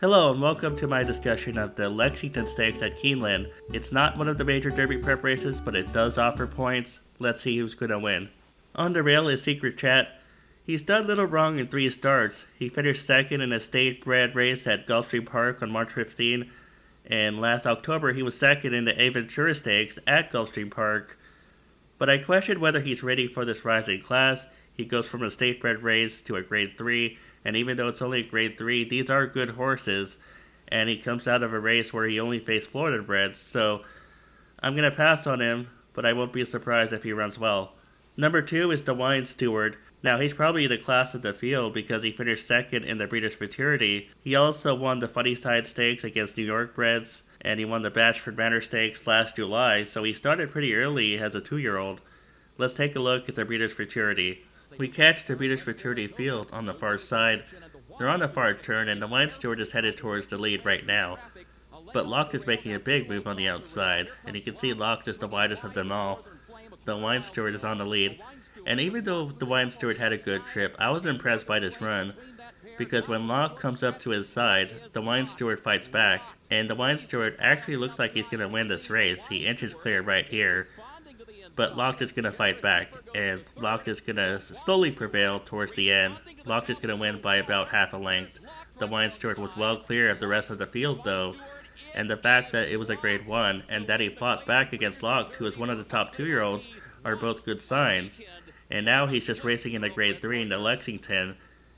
Hello and welcome to my discussion of the Lexington Stakes at Keeneland. It's not one of the major Derby prep races, but it does offer points. Let's see who's going to win. On the rail is Secret Chat. He's done little wrong in 3 starts. He finished second in a state-bred race at Gulfstream Park on March 15, and last October he was second in the Aventura Stakes at Gulfstream Park. But I question whether he's ready for this rising class. He goes from a state-bred race to a Grade 3, and even though it's only a Grade 3, these are good horses, and he comes out of a race where he only faced Florida breds, so I'm going to pass on him, but I won't be surprised if he runs well. Number 2 is the Wine Steward. Now, he's probably the class of the field because he finished second in the Breeders' Futurity. He also won the Funnyside Stakes against New York breds, and he won the Bashford Manor Stakes last July, so he started pretty early as a 2-year-old. Let's take a look at the Breeders' Futurity. We catch the Breeders' Futurity field on the far side. They're on the far turn, and the Wine Steward is headed towards the lead right now. But Locked is making a big move on the outside, and you can see Locked is the widest of them all. The Wine Steward is on the lead, and even though the Wine Steward had a good trip, I was impressed by this run, because when Locked comes up to his side, the Wine Steward fights back, and the Wine Steward actually looks like he's going to win this race. He inches clear right here. But Locked is going to fight back, and Locked is going to slowly prevail towards the end. Locked is going to win by about half a length. The Wine Steward was well clear of the rest of the field, though, and the fact that it was a Grade 1 and that he fought back against Locked, who is one of the top 2-year-olds, are both good signs. And now he's just racing in a Grade 3 in the Lexington.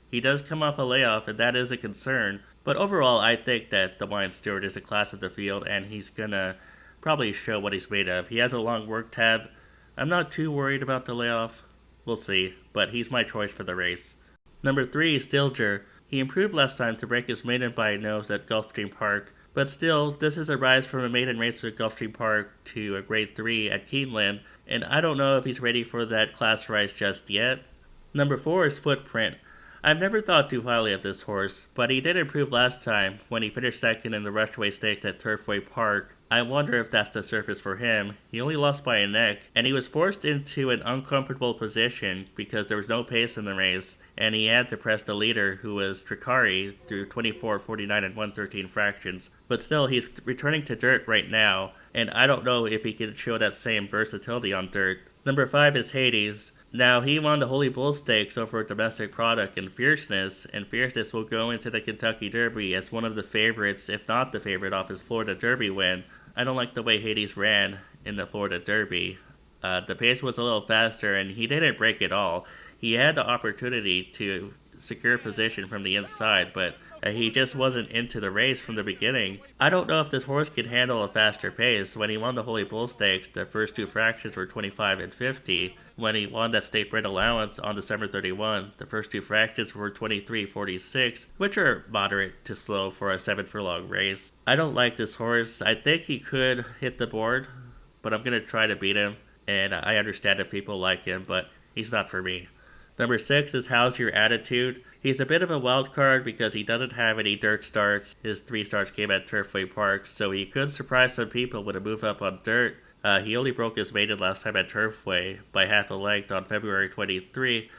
He does come off a layoff, and that is a concern. But overall, I think that the Wine Steward is a class of the field, and he's going to probably show what he's made of. He has a long work tab. I'm not too worried about the layoff. We'll see, but he's my choice for the race. Number 3 is Stilger. He improved last time to break his maiden by a nose at Gulfstream Park, but still, this is a rise from a maiden race at Gulfstream Park to a Grade 3 at Keeneland, and I don't know if he's ready for that class rise just yet. Number 4 is Footprint. I've never thought too highly of this horse, but he did improve last time when he finished second in the Rushway Stakes at Turfway Park. I wonder if that's the surface for him. He only lost by a neck, and he was forced into an uncomfortable position because there was no pace in the race, and he had to press the leader, who was Tricari, through 24, 49, and 113 fractions. But still, he's returning to dirt right now, and I don't know if he can show that same versatility on dirt. Number 5 is Hades. Now, he won the Holy Bull Stakes over a domestic product and Fierceness will go into the Kentucky Derby as one of the favorites, if not the favorite, off his Florida Derby win. I don't like the way Hades ran in the Florida Derby. The pace was a little faster, and he didn't break at all. He had the opportunity to secure position from the inside, but he just wasn't into the race from the beginning. I don't know if this horse can handle a faster pace. When he won the Holy Bull Stakes, the first 2 fractions were 25 and 50. When he won that state-bred allowance on December 31, the first 2 fractions were 23.46, which are moderate to slow for a 7-furlong race. I don't like this horse. I think he could hit the board, but I'm going to try to beat him, and I understand if people like him, but he's not for me. Number 6 is How's Your Attitude? He's a bit of a wild card because he doesn't have any dirt starts. His 3 starts came at Turfway Park, so he could surprise some people with a move up on dirt. He only broke his maiden last time at Turfway by half a length on February 23.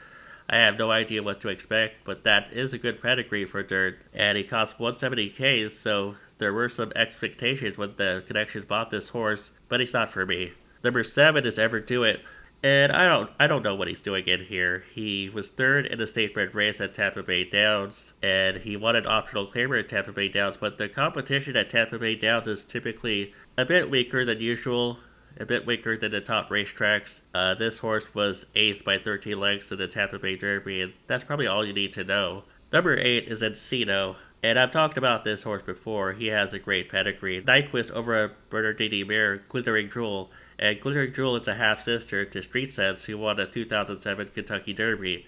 I have no idea what to expect, but that is a good pedigree for dirt, and he cost 170K, so there were some expectations when the connections bought this horse, but he's not for me. Number 7 is Ever Do It. And I don't know what he's doing in here. He was 3rd in a state-bred race at Tampa Bay Downs, and he won an optional claimer at Tampa Bay Downs, but the competition at Tampa Bay Downs is typically a bit weaker than usual, a bit weaker than the top racetracks. This horse was 8th by 13 lengths in the Tampa Bay Derby, and that's probably all you need to know. Number 8 is Encino. And I've talked about this horse before. He has a great pedigree. Nyquist over a Bernardini mare, Glittering Jewel. And Glittering Jewel is a half-sister to Street Sense, who won the 2007 Kentucky Derby.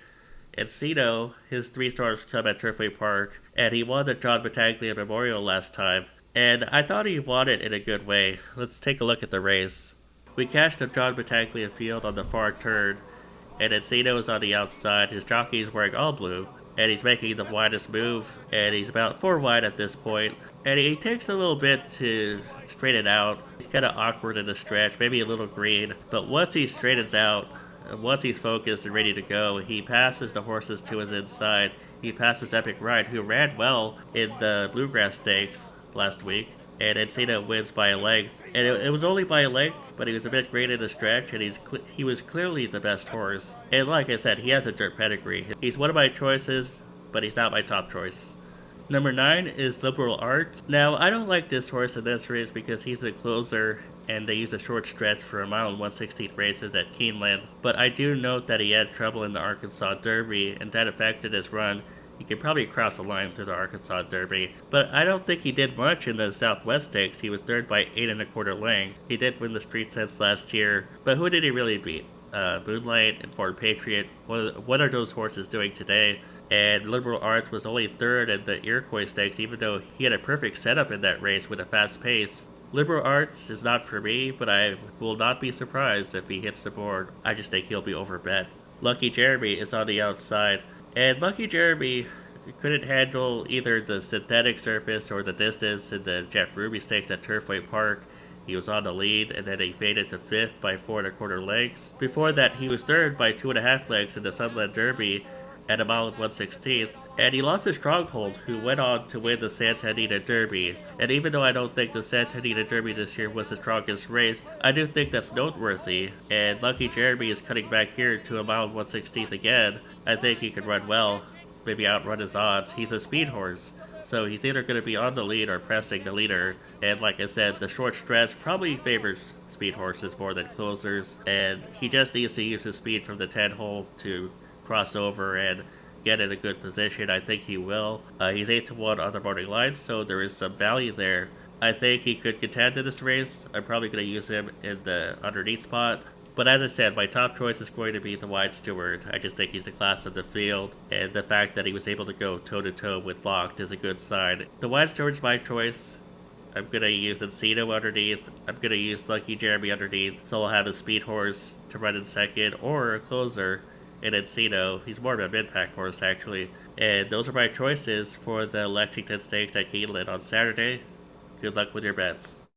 Encino, his 3 starts come at Turfway Park, and he won the John Battaglia Memorial last time. And I thought he won it in a good way. Let's take a look at the race. We catch the John Battaglia field on the far turn, and Encino is on the outside. His jockey is wearing all blue, and he's making the widest move, and he's about 4 wide at this point, and he takes a little bit to straighten out. He's kind of awkward in the stretch, maybe a little green, but once he straightens out, once he's focused and ready to go, he passes the horses to his inside. He passed his Epic Ride, who ran well in the Bluegrass Stakes last week. And Encino wins by a length. And it was only by a length, but he was a bit great in the stretch, and he was clearly the best horse. And like I said, he has a dirt pedigree. He's one of my choices, but he's not my top choice. Number 9 is Liberal Arts. Now, I don't like this horse in this race because he's a closer and they use a short stretch for a mile and 1/16 races at Keeneland. But I do note that he had trouble in the Arkansas Derby and that affected his run. He could probably cross the line through the Arkansas Derby, but I don't think he did much in the Southwest Stakes. He was third by 8 1/4 lengths. He did win the Street Sense last year, but who did he really beat? Moonlight and Ford Patriot. What are those horses doing today? And Liberal Arts was only third at the Iroquois Stakes, even though he had a perfect setup in that race with a fast pace. Liberal Arts is not for me, but I will not be surprised if he hits the board. I just think he'll be overbet. Lucky Jeremy is on the outside, and Lucky Jeremy couldn't handle either the synthetic surface or the distance in the Jeff Ruby Stakes at Turfway Park. He was on the lead, and then he faded to 5th by 4 1/4 lengths. Before that, he was 3rd by 2.5 lengths in the Sunland Derby at a mile and 1/16, and he lost his stronghold, who went on to win the Santa Anita Derby. And even though I don't think the Santa Anita Derby this year was the strongest race, I do think that's noteworthy, and Lucky Jeremy is cutting back here to a mile and 1/16 again. I think he could run well, maybe outrun his odds. He's a speed horse, so he's either going to be on the lead or pressing the leader. And like I said, the short stretch probably favors speed horses more than closers, and he just needs to use his speed from the 10 hole to cross over and get in a good position. I think he will. He's 8-1 on the morning line, so there is some value there. I think he could contend in this race. I'm probably going to use him in the underneath spot. But as I said, my top choice is going to be the Wide Steward. I just think he's the class of the field, and the fact that he was able to go toe-to-toe with Locked is a good sign. The Wide Steward's my choice. I'm going to use Encino underneath. I'm going to use Lucky Jeremy underneath, so I'll have a speed horse to run in second, or a closer in Encino. He's more of a mid-pack horse, actually. And those are my choices for the Lexington Stakes at Keeneland on Saturday. Good luck with your bets.